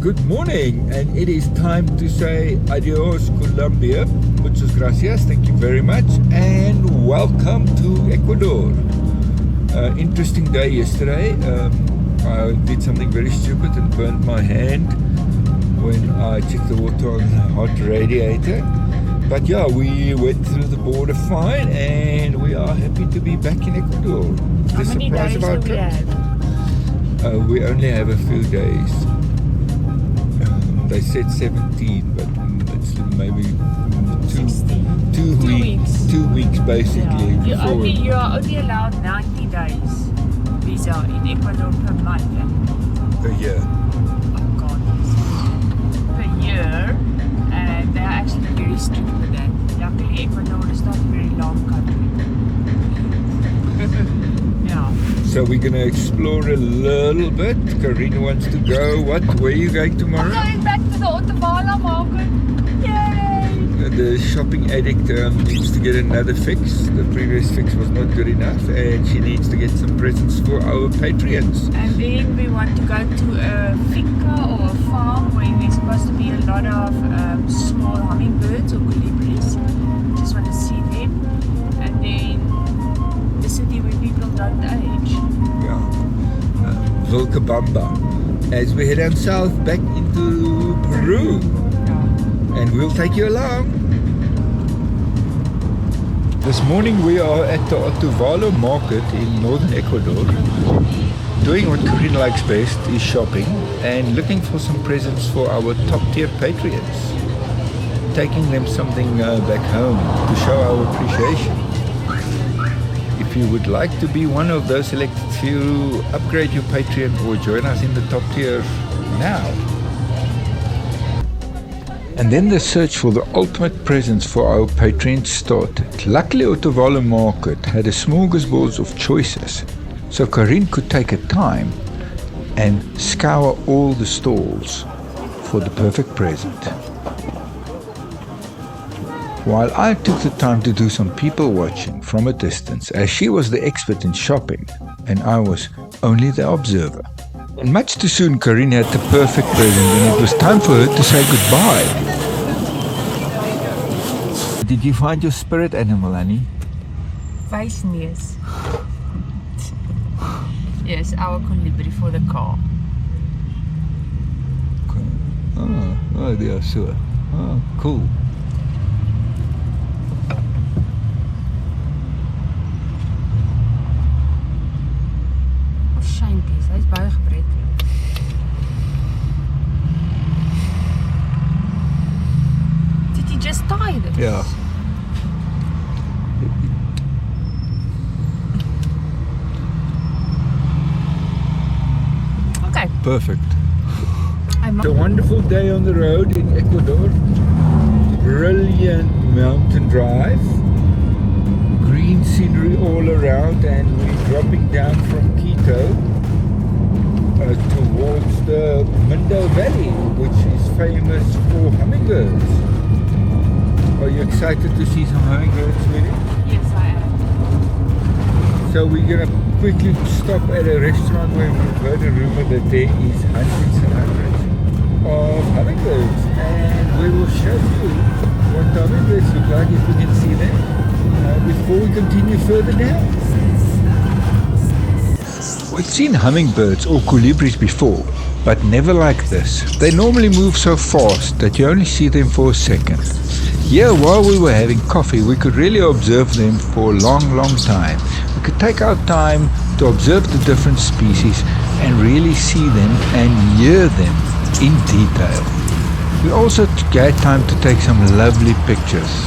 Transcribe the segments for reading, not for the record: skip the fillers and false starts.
Good morning, and it is time to say adios Colombia, muchas gracias, thank you very much, and welcome to Ecuador. Interesting day yesterday. I did something very stupid and burned my hand when I checked the water on the hot radiator. But yeah, we went through the border fine, and we are happy to be back in Ecuador. How many days do we have? We only have a few days. They said 17, but it's maybe 2 weeks. 2 weeks basically. Yeah. You are only allowed 90 days visa in Ecuador per month. A year. Oh God, yes. Per year, and they are actually very strict with that. Luckily, Ecuador is not a very long country. Yeah. So we're going to explore a little bit. Karina wants to go. Where are you going tomorrow? I'm going back to the Ottawa market. Yay! The shopping addict needs to get another fix. The previous fix was not good enough, and she needs to get some presents for our patrons. And then we want to go to a finca or a farm where there's supposed to be a lot of small hummingbirds or colibris. Just want to see them. And then the city where people don't age. Yeah. Vilcabamba. As we head down south back into Peru. And we'll take you along. This morning we are at the Otavalo market in northern Ecuador. Doing what Karina likes best is shopping and looking for some presents for our top tier patrons. Taking them something back home to show our appreciation. If you would like to be one of those selected few, upgrade your Patreon or join us in the top tier now. And then the search for the ultimate presents for our patrons started. Luckily, Otavalo Market had a smorgasbord of choices, so Karine could take her time and scour all the stalls for the perfect present. While I took the time to do some people watching from a distance, as she was the expert in shopping and I was only the observer. And much too soon, Karine had the perfect present and it was time for her to say goodbye. Did you find your spirit animal, Annie? Wysneus. Yes, our colibri for the car. Oh, they are so. Oh, cool. Shynpies, hy's baie gebred. Did you just tie this? Yeah. Okay. Perfect. It's a wonderful day on the road in Ecuador. Brilliant mountain drive. Green scenery all around, and we're dropping down from Quito towards the Mindo Valley, which is famous for hummingbirds. Are you excited to see some hummingbirds, Willie? Yes, I am. So we're going to quickly stop at a restaurant where we've heard a rumor that there is hundreds and hundreds of hummingbirds, and we will show you what the hummingbirds look like if we can see them before we continue further down. We've seen hummingbirds or colibris before, but never like this. They normally move so fast that you only see them for a second. Here, while we were having coffee, we could really observe them for a long time. We could take our time to observe the different species and really see them and hear them in detail. We also had time to take some lovely pictures.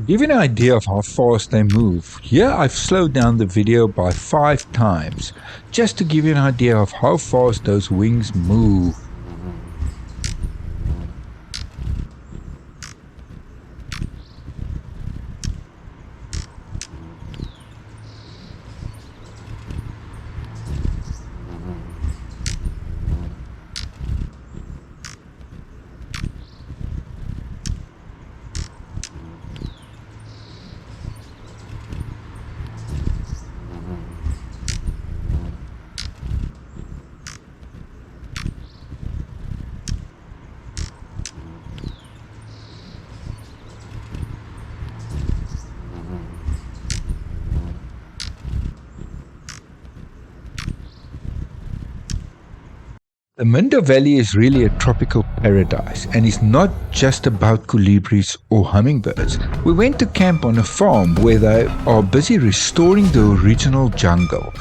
Give you an idea of how fast they move. Here I've slowed down the video by 5 times, just to give you an idea of how fast those wings move. The Mindo Valley is really a tropical paradise and is not just about colibris or hummingbirds. We went to camp on a farm where they are busy restoring the original jungle,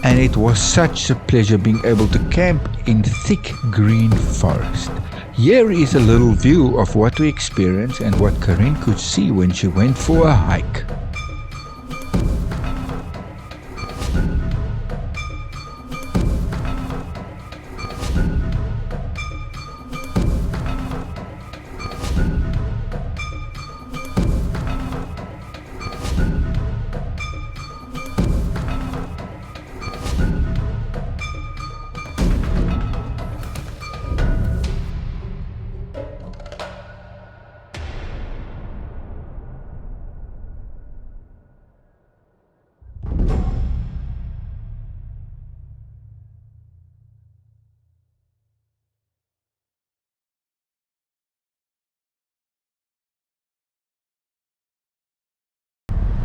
and it was such a pleasure being able to camp in thick green forest. Here is a little view of what we experienced and what Karen could see when she went for a hike.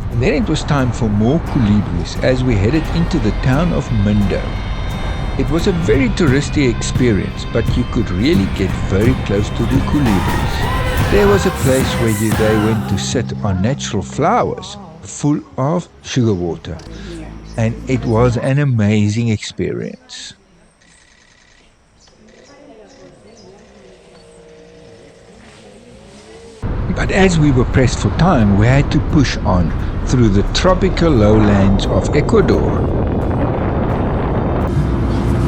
And then it was time for more colibris as we headed into the town of Mindo. It was a very touristy experience, but you could really get very close to the colibris. There was a place where they went to sit on natural flowers full of sugar water, and it was an amazing experience. But as we were pressed for time, we had to push on through the tropical lowlands of Ecuador.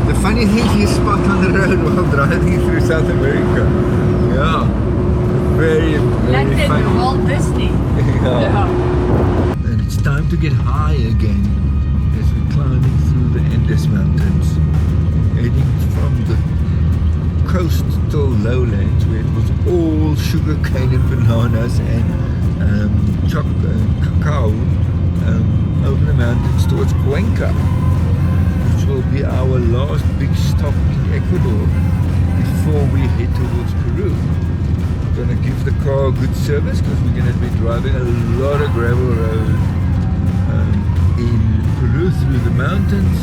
The funny thing you spot on the road while driving through South America. Yeah, very London, funny. Walt Disney. Yeah. And it's time to get high again as we're climbing through the Andes Mountains, heading from the coastal lowlands where it was all sugarcane and bananas and cacao over the mountains towards Cuenca, which will be our last big stop in Ecuador before we head towards Peru. We're going to give the car good service because we're going to be driving a lot of gravel road in Peru through the mountains,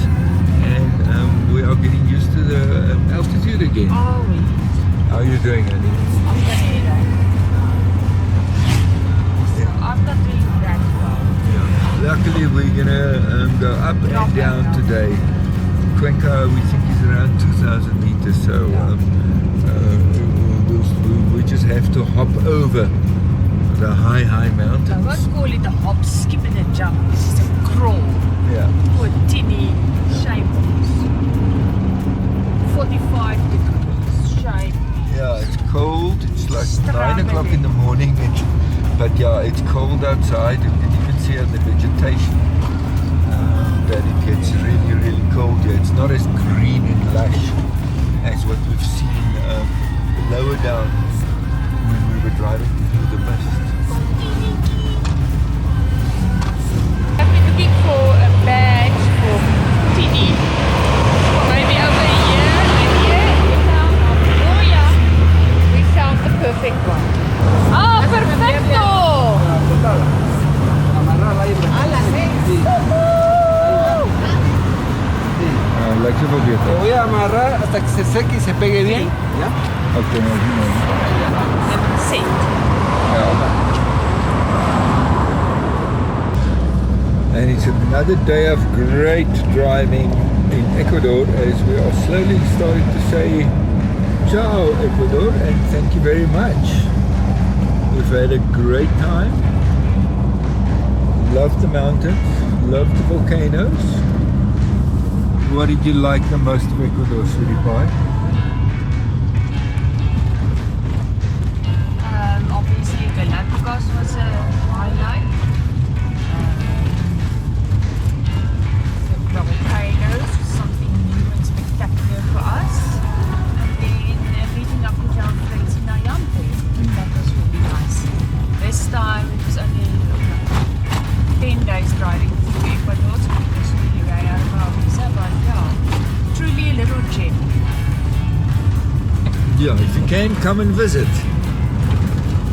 and we are getting used to the altitude again. How are you doing, Annie? I'm not doing that well. Yeah. Luckily, we're gonna go up and down today. Cuenca, we think, is around 2,000 meters, so we just have to hop over the high mountains. I won't call it a hop, skip and a jump. It's just a crawl. Yeah. For tinny shambles. 45 degrees, shame. Yeah, it's cold. It's like Struggling. 9 o'clock in the morning, but yeah, it's cold outside. You can even see on the vegetation that it gets really cold here. It's not as green and lush as what we've seen lower down when we were driving through the mist. I've been looking for a badge for tinny for maybe over a year, and here we found the perfect one. Ah, perfecto! Like se volvió. Te voy a amarrar hasta que se seque y se pegue bien. ¿Ya? Okay, And sit. And it's another day of great driving in Ecuador as we are slowly starting to say ciao Ecuador and thank you very much. We've had a great time Love the mountains, love the volcanoes. What did you like the most of Ecuador, sweetie pie? Obviously Galapagos was a highlight. The volcanoes was something new and spectacular for us. And then meeting up with our friends in Ayampe. That was really nice. This time it was only 10 days driving through Ecuador, so we just really ran out of our visa, but yeah, truly a little gem. Yeah, if you can, come and visit.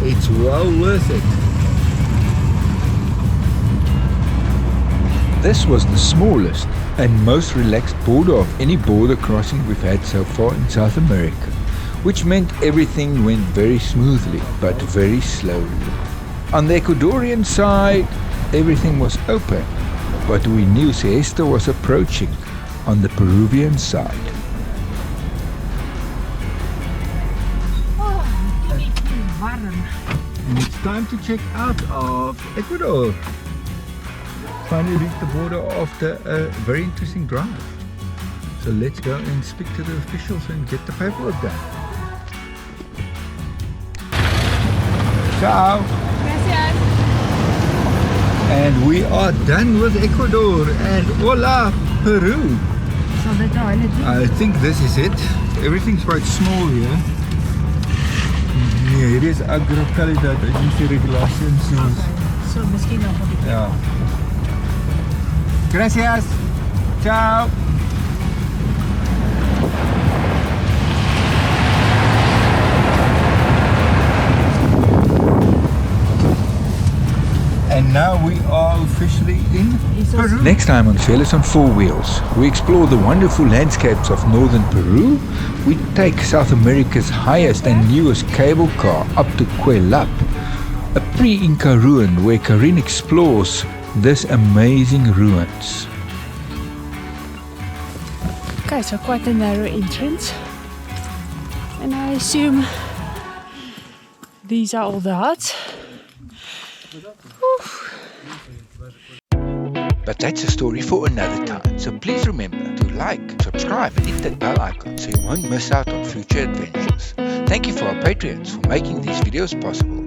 It's well worth it. This was the smallest and most relaxed border of any border crossing we've had so far in South America, which meant everything went very smoothly but very slowly. On the Ecuadorian side, everything was open, but we knew siesta was approaching on the Peruvian side. And it's time to check out of Ecuador. Finally reached the border after a very interesting drive. So let's go and speak to the officials and get the paperwork done. Ciao! Gracias. And we are done with Ecuador and hola Peru. I think this is it. Everything's quite small here. Nee, hier is agro-calidad agency regulations. So miskien nog 'n bietjie. Ja. Gracias. Ciao. And now we are officially in Peru. Next time on Sailors on Four Wheels, we explore the wonderful landscapes of northern Peru. We take South America's highest and newest cable car up to Cuelap, a pre-Inca ruin where Karin explores this amazing ruins. Okay, so quite a narrow entrance. And I assume these are all the huts. But that's a story for another time, so please remember to like, subscribe and hit that bell icon so you won't miss out on future adventures. Thank you for our Patreons for making these videos possible.